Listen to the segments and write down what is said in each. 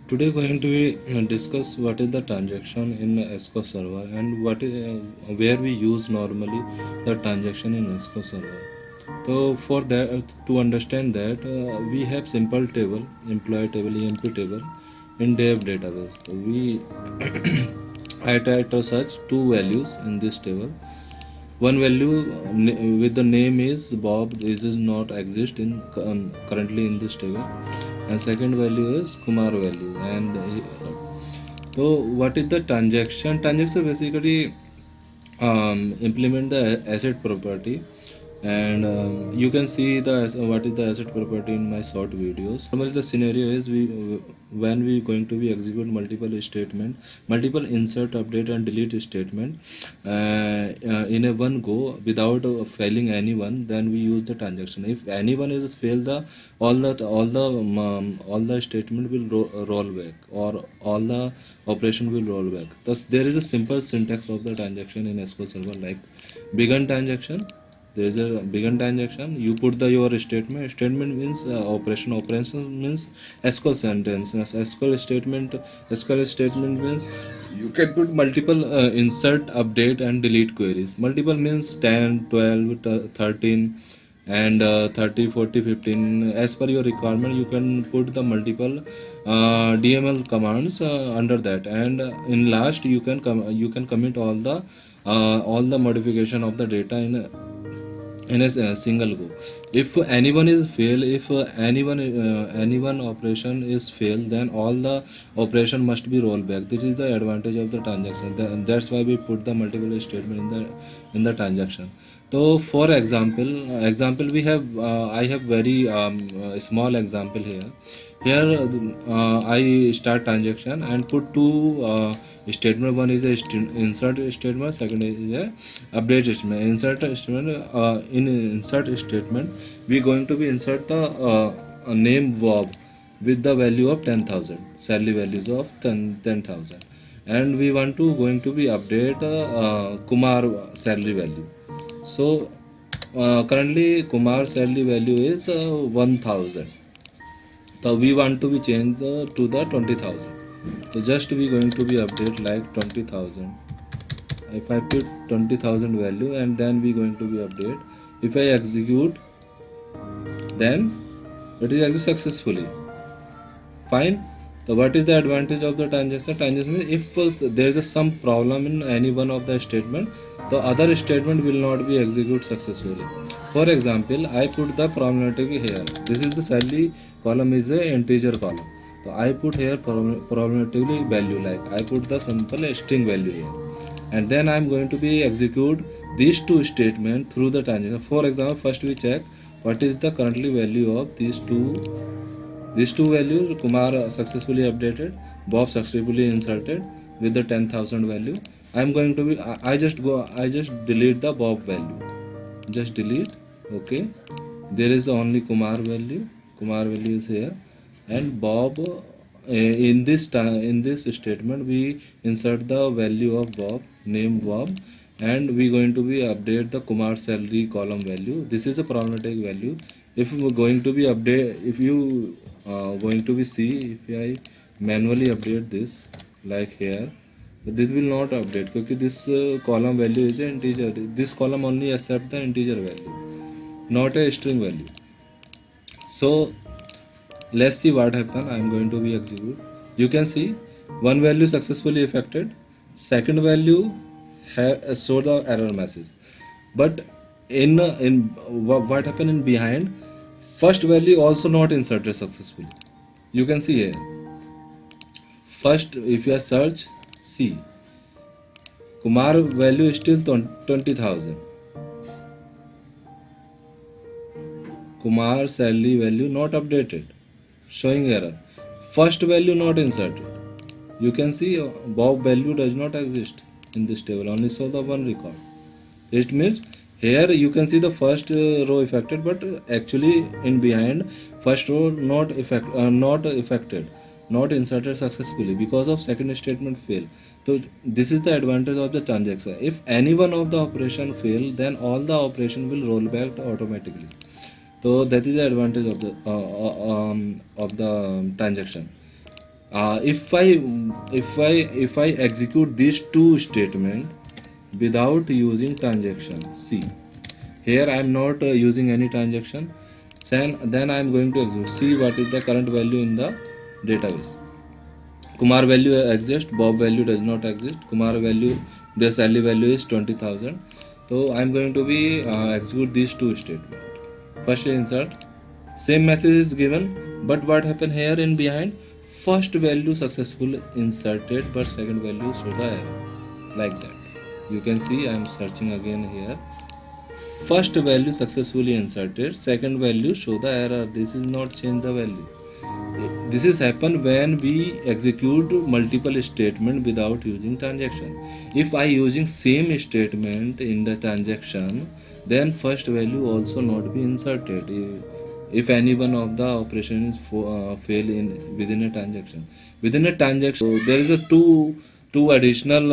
Today going to be discuss what is the transaction in SQL Server and what is where we use normally the transaction in SQL Server. So for that to understand that we have simple table, employee table, EMP table in dev database. So we I try to search two values in this table. One value with the name is Bob. This is not exist in currently in this table, and second value is Kumar value. And so what is the transaction? Transaction basically implement the asset property, and you can see what is the asset property in my short videos. Normally the scenario is we when we going to be execute multiple statement, multiple insert, update and delete statement in a one go without failing anyone, then we use the transaction. If anyone is fail, the all the statement will roll back, or all the operation will roll back. Thus there is a simple syntax of the transaction in SQL Server, like begin transaction. There is a begin transaction. You put the your statement. Statement means operation. Operation means SQL sentence. SQL statement means you can put multiple insert, update and delete queries. Multiple means 10, 12, 13 and 30, 40, 15. As per your requirement, you can put the multiple DML commands under that, and in last you can commit all the modification of the data in a single go. If anyone is fail, if anyone operation is fail, then all the operation must be rolled back. This is the advantage of the transaction. That's why we put the multiple statement in the transaction. So for example we have I have very small example here. Here I start transaction and put two statement. One is a insert statement, second is a update statement. Insert statement, in insert statement we going to be insert the name Bob with the value of 10,000, salary values of 10,000, and we want to going to be update Kumar salary value. So currently Kumar salary value is 1,000. So we want to be changed to the 20,000. So just we going to be update like 20,000. If I put 20,000 value, and then we going to be update. If I execute, then it is executed successfully. Fine. So what is the advantage of the transaction? Transaction is if there is some problem in any one of the statement, the other statement will not be executed successfully. For example, I put the probability here. This is the salary column is a integer column. So I put here probability value, like I put the simple string value here, and then I am going to be execute these two statements through the transaction. For example, first we check what is the currently value of these two values. Kumar successfully updated, Bob successfully inserted with the 10,000 value. I am going to be I just delete the Bob value. Just delete. Okay. There is only Kumar value. Kumar value is here, and Bob in this statement we insert the value of Bob, name Bob, and we going to be update the Kumar salary column value. This is a problematic value. If we going to be update, if you going to be see, if I manually update this like here, this will not update because this column value is an integer. This column only accept the integer value, not a string value. So let's see what happened. I am going to be execute. You can see one value successfully affected, second value show the error message, but in what happened in behind, first value also not inserted successfully. You can see here, first if you search, see Kumar value is still 20,000. Kumar salary value not updated, showing error. First value not inserted. You can see Bob value does not exist in this table, only show the one record. It means here you can see the first row affected, but actually in behind first row not affected, not inserted successfully because of second statement fail. So this is the advantage of the transaction. If any one of the operation fail, then all the operation will roll back automatically. So that is the advantage of the transaction. If I execute these two statement without using transaction, see here I am not using any transaction, then I am going to execute. See what is the current value in the database. Kumar value exists, Bob value does not exist. Kumar value, their salary value is 20,000. So I am going to be execute these two statements. First insert, same message is given, but what happened here in behind? First value successfully inserted, but second value showed the error. Like that. You can see I am searching again here. First value successfully inserted, second value show the error. This is not change the value. This is happen when we execute multiple statement without using transaction. If I using same statement in the transaction, then first value also not be inserted. If any one of the operations fail in within a transaction, so there is a two additional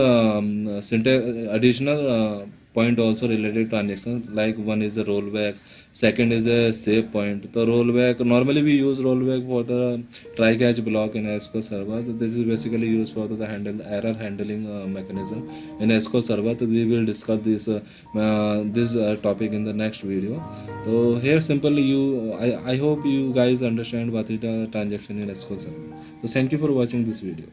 additional point also related to transaction, like one is a rollback, second is a save point. The rollback, normally we use rollback for the try catch block in SQL server. This is basically used for the error handling mechanism in SQL server. So we will discuss this topic in the next video. So here simply I hope you guys understand what is the transaction in SQL server. So thank you for watching this video.